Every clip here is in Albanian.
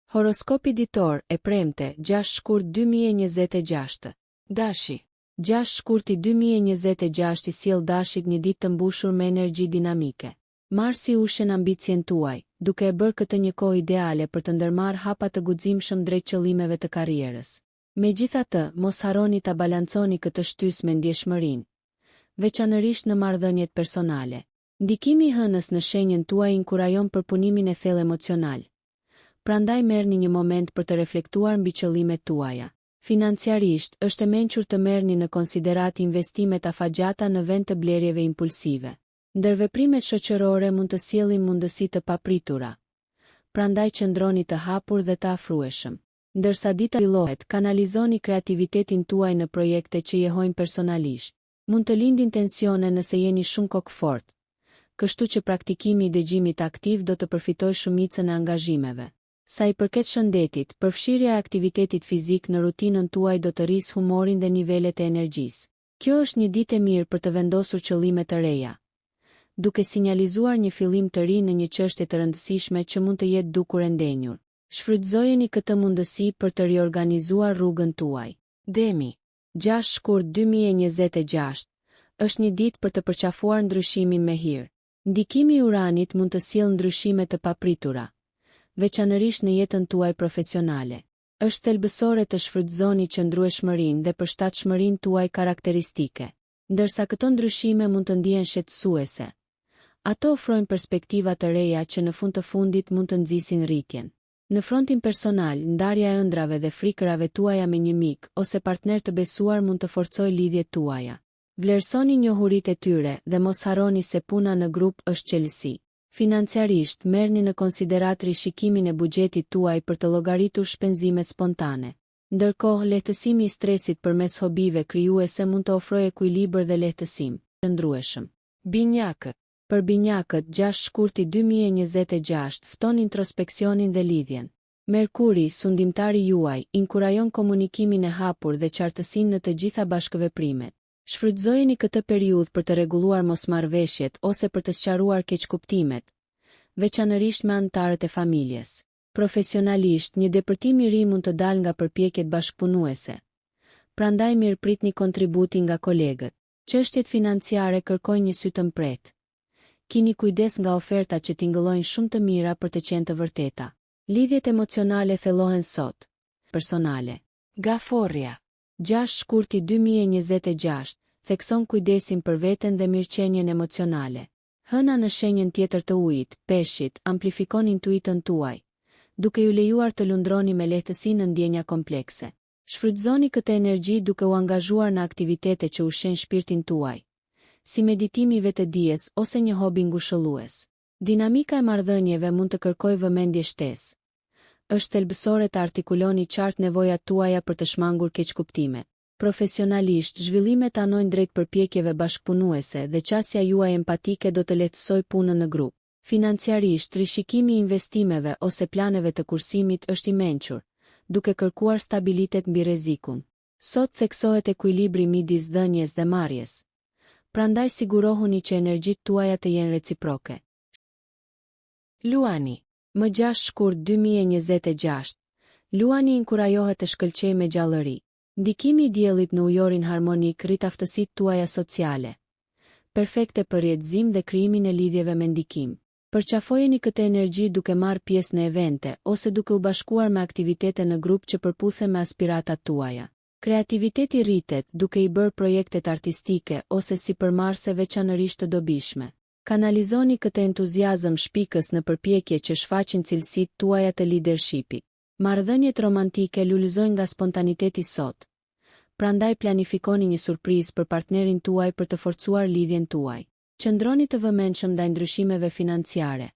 Horoskopi ditor e premte 6 shkurt 2026. Dashi. 6 shkurti 2026 I sjell dashit një ditë të mbushur me energji dinamike. Marsi ushen ambicien tuaj, duke e bërë këtë një kohë ideale për të ndërmarrë hapa të guximshëm drejt qëllimeve të karrierës. Megjithatë, mos harroni ta balanconi këtë shtys me ndjeshmërinë, veçanërisht në marrëdhëniet personale. Ndikimi I hënës në shenjën tuaj inkurajon përpunimin e thellë emocional. Prandaj merrni një moment për të reflektuar mbi qëllimet tuaja. Financiarisht, është e mençur të merrni në konsiderat investimet afatgjata në vend të blerjeve impulsive. Ndërveprimet shoqërore mund të sjellin mundësi të papritura. Prandaj qëndroni të hapur dhe të afrueshëm. Ndërsa dita fillohet, kanalizoni kreativitetin tuaj në projekte që jehojnë personalisht. Mund të lindin tensione nëse jeni shumë kokëfort, kështu që praktikimi I dëgjimit aktiv do të përfitojë shumicën e angazhimeve. Sa I përket shëndetit, përfshirja e aktivitetit fizik në rutinën tuaj do të rrisë humorin dhe nivelet e energjisë. Kjo është një ditë e mirë për të vendosur qëllime të reja, duke sinjalizuar një fillim të ri në një çështje të rëndësishme që mund të jetë dukur e ndenjur. Shfrytëzojeni këtë mundësi për të riorganizuar rrugën tuaj. Demi. 6 shkurt 2026. Është një ditë për të përqafuar ndryshimin me hir. Ndikimi I Uranit mund të sjellë ndryshime të papritura, veçanërisht në jetën tuaj profesionale. Është thelbësore të shfrytëzoni qëndrueshmërinë dhe përshtatshmërinë tuaj karakteristike. Ndërsa këto ndryshime mund të ndihen shqetësuese, ato ofrojnë perspektiva të reja që në fund të fundit mund të nxisin rritjen. Në frontin personal, ndarja e ëndrave dhe frikërave tuaja me një mik ose partner të besuar mund të forcojë lidhjet tuaja. Vlerësoni njohuritë e tyre dhe mos harroni se puna në grup është qelësi. Financiarisht, merrni në konsiderat rishikimin e buxhetit tuaj për të llogaritur shpenzimet spontane. Ndërkohë, lehtësimi I stresit përmes hobive krijuese mund të ofrojë ekuilibër dhe lehtësim të ndrueshëm. Binjakët. Për binjakët, 6 shkurti 2026 fton introspeksionin dhe lidhjen. Merkuri, sundimtari juaj, inkurajon komunikimin e hapur dhe qartësinë në të gjitha bashkëveprimet. Shfrytëzojeni këtë periudhë për të rregulluar mosmarrveshjet ose për të sqaruar keqkuptimet, veçanërisht me anëtarët e familjes. Profesionalisht, një depërtim I ri mund të dalë nga përpjekjet bashkëpunuese. Prandaj mirëpritni kontributin nga kolegët. Çështjet financiare kërkojnë një sy të mpret. Kini kujdes nga ofertat që tingëllojnë shumë të mira për të qenë të vërteta. Lidhjet emocionale thellohen sot. Personale. Gaforria. 6 shkurti 2026, thekson kujdesin për veten dhe mirëqenien emocionale. Hëna në shenjën tjetër të ujit, peshit, amplifikon intuitën tuaj, duke ju lejuar të lundroni me lehtësi në ndjenja komplekse. Shfrytëzoni këtë energji duke u angazhuar në aktivitete që ushqejnë shpirtin tuaj, si meditimi vetëdijes ose një hobi ngushëllues. Dinamika e marrëdhënieve mund të kërkojë vëmendje shtesë. Është thelbësore të artikuloni qartë nevojat tuaja për të shmangur keqkuptimet. Profesionalisht, zhvillimet anojnë drejt përpjekjeve bashkëpunuese dhe qasja juaj empatike do të lehtësoj punën në grup. Financiarisht, rishikimi I investimeve ose planeve të kursimit është I mençur, duke kërkuar stabilitet mbi rrezikun. Sot theksohet ekuilibri midis dhënies dhe marrjes. Prandaj sigurohuni që energjitë tuaja të jenë reciproke. Luani. Më 6 shkurt 2026. Luani inkurajohet të shkëlqejë me gjallëri. Ndikimi I diellit në ujorin harmonik rrit aftësitë tuaja sociale, perfekte për rrjedhim dhe krijimin e lidhjeve me ndikim. Përqafojeni këtë energji duke marrë pjesë në evente ose duke u bashkuar me aktivitete në grup që përputhen me aspiratat tuaja. Kreativiteti rritet duke I bërë projektet artistike ose sipërmarrëse veçanërisht të dobishme. Kanalizoni këtë entuziazëm shpikës në përpjekje që shfaqin cilësitë tuaja të leadershipit. Marrëdhëniet romantike lulëzojnë nga spontaniteti sot. Prandaj planifikoni një surprizë për partnerin tuaj për të forcuar lidhjen tuaj. Qëndroni të vëmendshëm ndaj ndryshimeve financiare.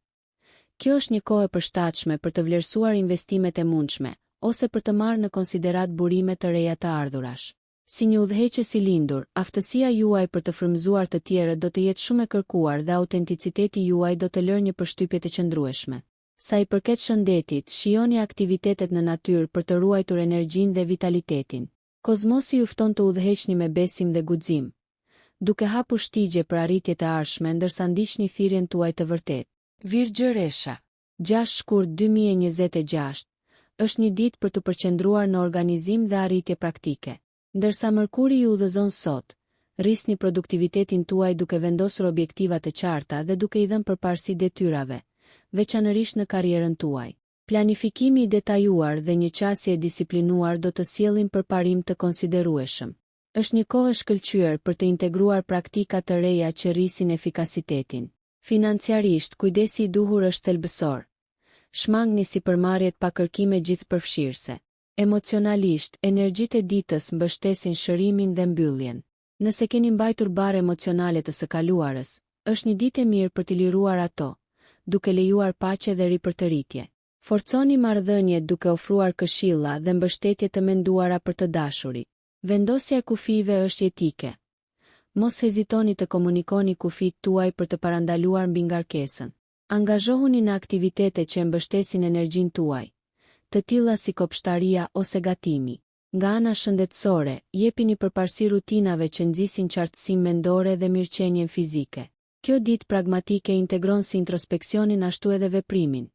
Kjo është një kohë e përshtatshme për të vlerësuar investimet e mundshme ose për të marrë në konsiderat burime të reja të ardhurash. Si një udhëheqës I lindur, aftësia juaj për të frymëzuar të tjerët do të jetë shumë e kërkuar dhe autenticiteti juaj do të lërë një përshtypje të qëndrueshme. Sa I përket shëndetit, shijoni aktivitetet në natyrë për të ruajtur energjinë dhe vitalitetin. Kozmosi ju fton të udhëheqni me besim dhe guxim, duke hapur shtigje për arritjet e ardhshme ndërsa ndiqni thirrjen tuaj të vërtetë. Virgjëresha. 6 shkurt 2026. është një ditë për të përqendruar në organizim dhe arritje praktike. Ndërsa Mërkuri ju udhëzon sot, rrisni produktivitetin tuaj duke vendosur objektiva të qarta dhe duke i dhënë përparësi detyrave, veçanërisht në karrierën tuaj. Planifikimi i detajuar dhe një qasje e disiplinuar do të sjellin përparim të konsiderueshëm. Është një kohë shkëlqyer për të integruar praktika të reja që rrisin efikasitetin. Financiarisht, kujdesi i duhur është thelbësor. Shmangni sipërmarrjet pa kërkime gjithëpërfshirëse. Emocionalisht, energjitë e ditës mbështesin shërimin dhe mbylljen. Nëse keni mbajtur barë emocionale të së kaluarës, është një ditë e mirë për t'i liruar ato, duke lejuar paqe dhe ripërtëritje. Forconi marrëdhëniet duke ofruar këshilla dhe mbështetje të menduara për të dashurit. Vendosja e kufive është jetike. Mos hezitoni të komunikoni kufit tuaj për të parandaluar mbi ngarkesën. Angazhohuni në aktivitete që mbështesin energjinë tuaj, të tilla si kopshtaria ose gatimi. Nga ana shëndetësore, jepini përparësi rutinave që nxisin qartësinë mendore dhe mirëqenien fizike. Kjo ditë pragmatike integron si introspeksionin ashtu edhe veprimin,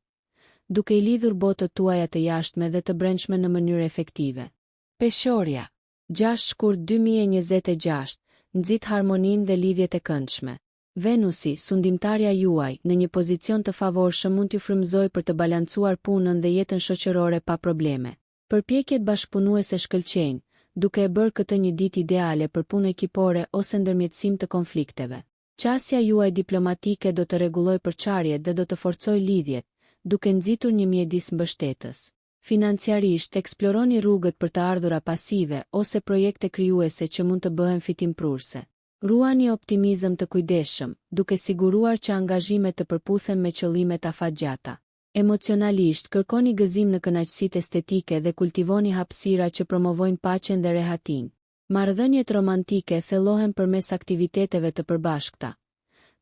duke i lidhur botët tuaja të jashtme dhe të brendshme në mënyrë efektive. Peshorja, 6 shkurt 2026, nxit harmoninë dhe lidhjet e këndshme. Venusi, sundimtarja juaj, në një pozicion të favorshëm mund t'ju frymëzojë për të balancuar punën dhe jetën shoqërore pa probleme. Përpjekjet bashkëpunuese shkëlqejnë, duke e bërë këtë një ditë ideale për punë ekipore ose ndërmjetësim të konflikteve. Qasja juaj diplomatike do të rregullojë përçarjet dhe do të forcojë lidhjet, duke nxitur një mjedis mbështetës. Financiarisht, eksploroni rrugët për të ardhura pasive ose projekte krijuese që mund të bëhen fitimprurse. Ruani optimizëm të kujdesshëm, duke siguruar që angazhimet të përputhen me qëllimet afatgjata. Emocionalisht, kërkoni gëzim në kënaqësitë estetike dhe kultivoni hapësira që promovojnë paqen dhe rehatin. Marrëdhëniet romantike thellohen përmes aktiviteteve të përbashkëta,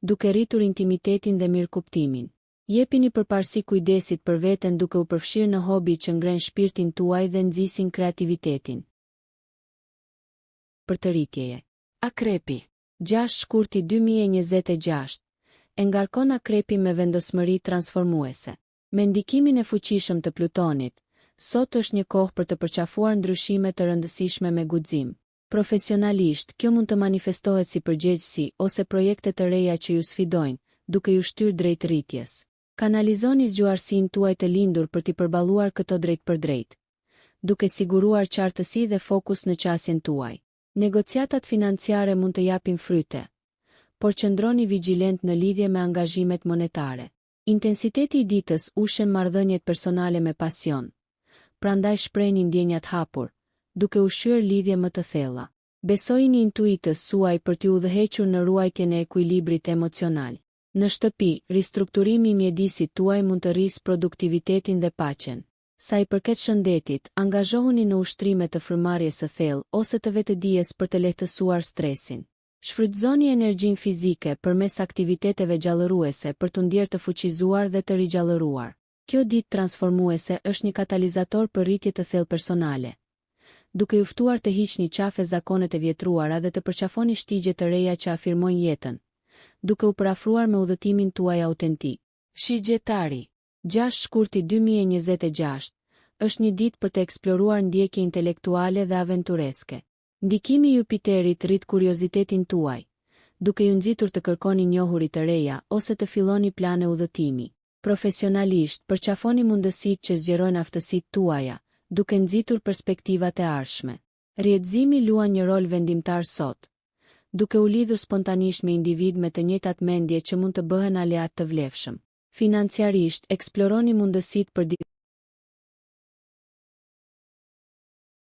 duke rritur intimitetin dhe mirëkuptimin. Jepini përparësi kujdesit për veten duke u përfshirë në hobi që ngren shpirtin tuaj dhe nxisin kreativitetin. Përtëritjeje. Akrepi, 6 shkurti 2026, e ngarkon akrepi me vendosmëri transformuese. Me ndikimin e fuqishëm të Plutonit, sot është një kohë për të përqafuar ndryshime të rëndësishme me guxim. Profesionalisht, kjo mund të manifestohet si përgjegjësi ose projekte të reja që ju sfidojnë, duke ju shtyrë drejt rritjes. Kanalizoni zgjuarsinë tuaj të lindur për t'i përballuar këto drejt për drejt, duke siguruar qartësi dhe fokus në qasjen tuaj. Negociatat financiare mund të japin fryte, por qëndroni vigjilent në lidhje me angazhimet monetare. Intensiteti i ditës ushen marrëdhëniet personale me pasion, prandaj shprehni ndjenjat hapur, duke ushqyer lidhje më të thella. Besojini intuitës suaj për t'ju udhëhequr në ruajtjen e ekuilibrit emocional. Në shtëpi, ristrukturimi i mjedisit tuaj mund të rrisë produktivitetin dhe paqen. Sa i përket shëndetit, angazhohuni në ushtrime të frymëmarrjes së thellë ose të vetëdijes për të lehtësuar stresin. Shfrytëzoni energjinë fizike përmes aktiviteteve gjallëruese për t'u ndjerë të fuqizuar dhe të rigjallëruar. Kjo ditë transformuese është një katalizator për rritje të thellë personale, duke ju ftuar të hiqni qafe zakonet e vjetruara dhe të përqafoni shtigje të reja që afirmojnë jetën, duke u parafruar me udhëtimin tuaj autentik. Shigjetari, 6 shkurti 2026, është një ditë për të eksploruar ndjekje intelektuale dhe aventureske. Ndikimi i Jupiterit rrit kuriozitetin tuaj, duke ju nxitur të kërkoni njohuri të reja ose të filloni plane udhëtimi. Profesionalisht, përqafoni mundësitë që zgjerojnë aftësitë tuaja, duke nxitur perspektivat e ardhshme. Rrjedhëzimi luan një rol vendimtar sot, duke u lidhur spontanisht me individ me të njëjtat mendje që mund të bëhen aleat të vlefshëm. Financiarisht, eksploroni mundësitë për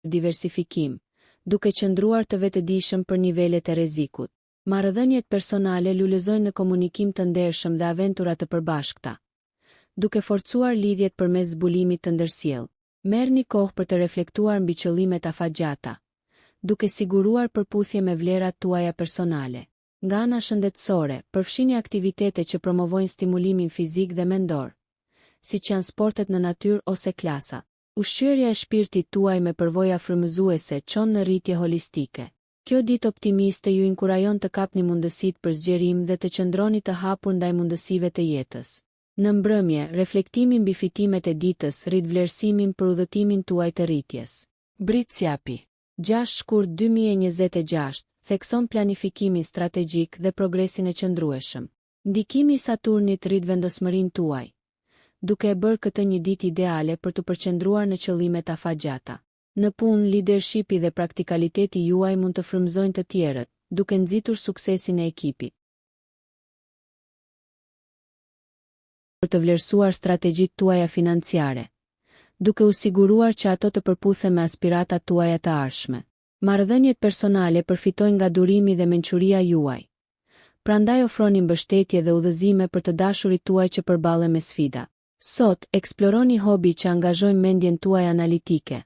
diversifikim, duke qëndruar të vetëdijshëm për nivelet e rrezikut. Marrëdhëniet personale lulëzojnë në komunikim të ndershëm dhe aventura të përbashkëta, duke forcuar lidhjet përmes zbulimit të ndërsjellë. Merrni kohë për të reflektuar mbi qëllimet afatgjata, duke siguruar përputhje me vlerat tuaja personale. Nga ana shëndetësore, përfshini aktivitete që promovojnë stimulimin fizik dhe mendor, siç janë sportet në natyrë ose klasa. Ushqyerja e shpirtit tuaj me përvoja frymëzuese çon në rritje holistike. Kjo ditë optimiste ju inkurajon të kapni mundësitë për zgjerim dhe të qëndroni të hapur ndaj mundësive të jetës. Në mbrëmje, reflektimi mbi fitimet e ditës rrit vlerësimin për udhëtimin tuaj të rritjes. Britsjapi. 6 shkurt 2026, thekson planifikimin strategjik dhe progresin e qëndrueshëm. Ndikimi i Saturnit rrit vendosmërinë tuaj, duke e bërë këtë një ditë ideale për të përqendruar në qëllimet afatgjata. Në punë, leadershipi dhe praktikaliteti juaj mund të frymëzojnë të tjerët, duke nxitur suksesin e ekipit. Për të vlerësuar strategjitë tuaja financiare, duke u siguruar që ato të përputhen me aspiratat tuaja të ardhshme. Marrëdhëniet personale përfitojnë nga durimi dhe mençuria juaj. Prandaj ofroni mbështetje dhe udhëzime për të dashurit tuaj që përballen me sfida. Sot, eksploroni hobi që angazhojnë mendjen tuaj analitike,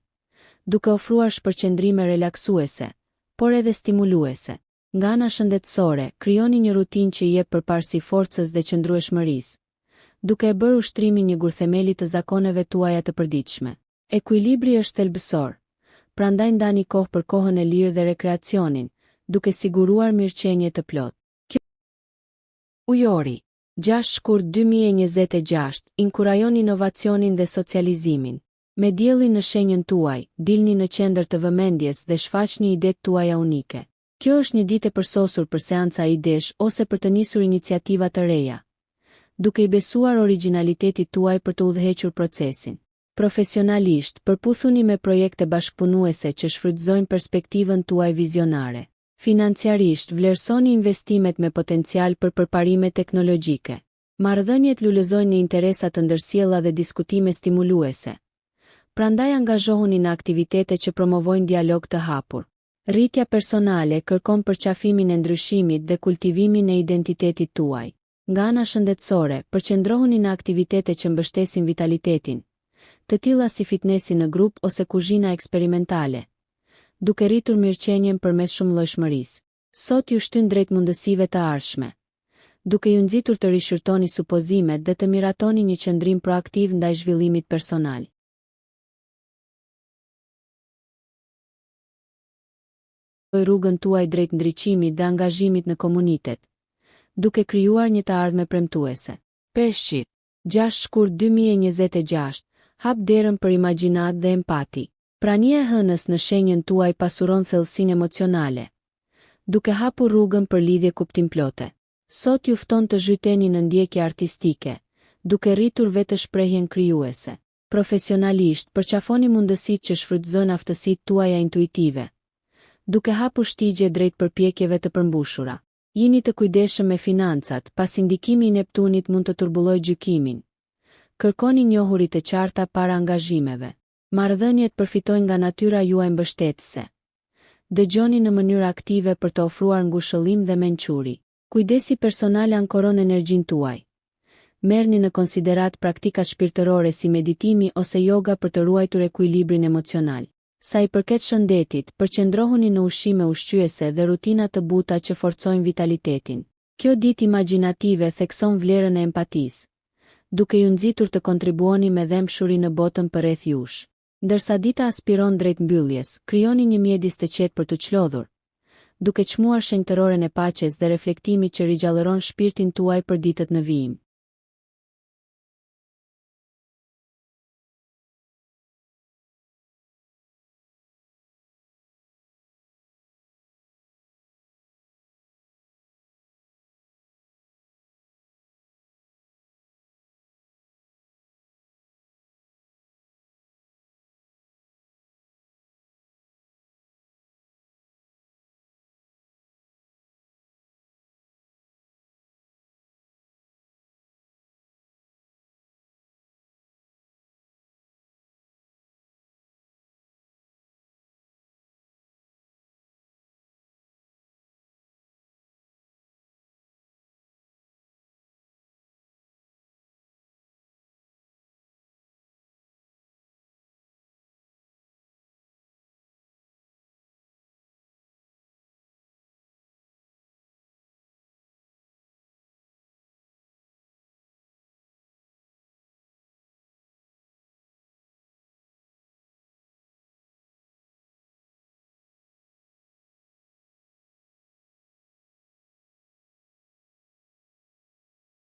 duke ofruar shpërqendrime relaksuese, por edhe stimuluese. Nga ana shëndetësore, krijoni një rutinë që i jep përparësi forcës dhe qëndrueshmërisë, duke e bërë ushtrimin një gurthemeli të zakoneve tuaja të përditshme. Ekuilibri është thelbësor, prandaj ndani kohë për kohën e lirë dhe rekreacionin, duke siguruar mirëqenie të plotë. Ujori. 6 shkurt 2026, inkurajon inovacionin dhe socializimin. Me diellin në shenjën tuaj, dilni në qendër të vëmendjes dhe shfaqni idetë tuaja unike. Kjo është një ditë e përsosur për seanca idesh ose për të nisur iniciativa të reja, duke i besuar origjinalitetit tuaj për të udhëhequr procesin. Profesionalisht, përputhuni me projekte bashkëpunuese që shfrytëzojnë perspektivën tuaj vizionare. Financiarisht, vlerësoni investimet me potencial për përparime teknologjike. Marrëdhëniet lulëzojnë në interesa të ndërsjella dhe diskutime stimuluese. Prandaj angazhohuni në aktivitete që promovojnë dialog të hapur. Rritja personale kërkon përqafimin e ndryshimit dhe kultivimin e identitetit tuaj. Nga ana shëndetësore, përqendrohuni në aktivitete që mbështesin vitalitetin, të tilla si fitnesi në grup ose kuzhina eksperimentale, duke rritur mirëqenien përmes shumëllojshmërisë. Sot ju shtyn drejt mundësive të ardhshme, duke ju nxitur të rishërtoni supozimet dhe të miratoni një qëndrim proaktiv ndaj zhvillimit personal. Rrugën tuaj drejt ndriçimit dhe angazhimit në komunitet, duke krijuar një të ardhme premtuese. Peshqit. 6 shkurt 2026, hap derën për imagjinat dhe empati. Prania e hënës në shenjën tuaj pasuron thellësinë emocionale, duke hapur rrugën për lidhje kuptimplote. Sot ju fton të zhyteni në ndjekje artistike, duke rritur vetëshprehjen krijuese. Profesionalisht, përqafoni mundësitë që shfrytëzojnë aftësitë tuaja intuitive, duke hapur shtigje drejt përpjekjeve të përmbushura. Jini të kujdesshëm me financat, pasi ndikimi i Neptunit mund të turbullojë gjykimin. Kërkoni njohuri të qarta para angazhimeve. Marrëdhëniet përfitojnë nga natyra juaj mbështetëse. Dëgjoni në mënyrë aktive për të ofruar ngushëllim dhe mençuri. Kujdesi personal ankoron energjinë tuaj. Merrni në konsiderat praktikat shpirtërore si meditimi ose yoga për të ruajtur ekuilibrin emocional. Sa i përket shëndetit, përqendrohuni në ushqime ushqyese dhe rutina të buta që forcojnë vitalitetin. Kjo ditë imagjinative thekson vlerën e empatisë, duke ju nxitur të kontribuoni me dëmshuri në botën përreth jush. Ndërsa dita aspiron drejt mbylljes, krijoni një mjedis të qetë për të çlodhur, duke çmuar shenjtëroren e paqes dhe reflektimit që rigjallëron shpirtin tuaj për ditët në vijim.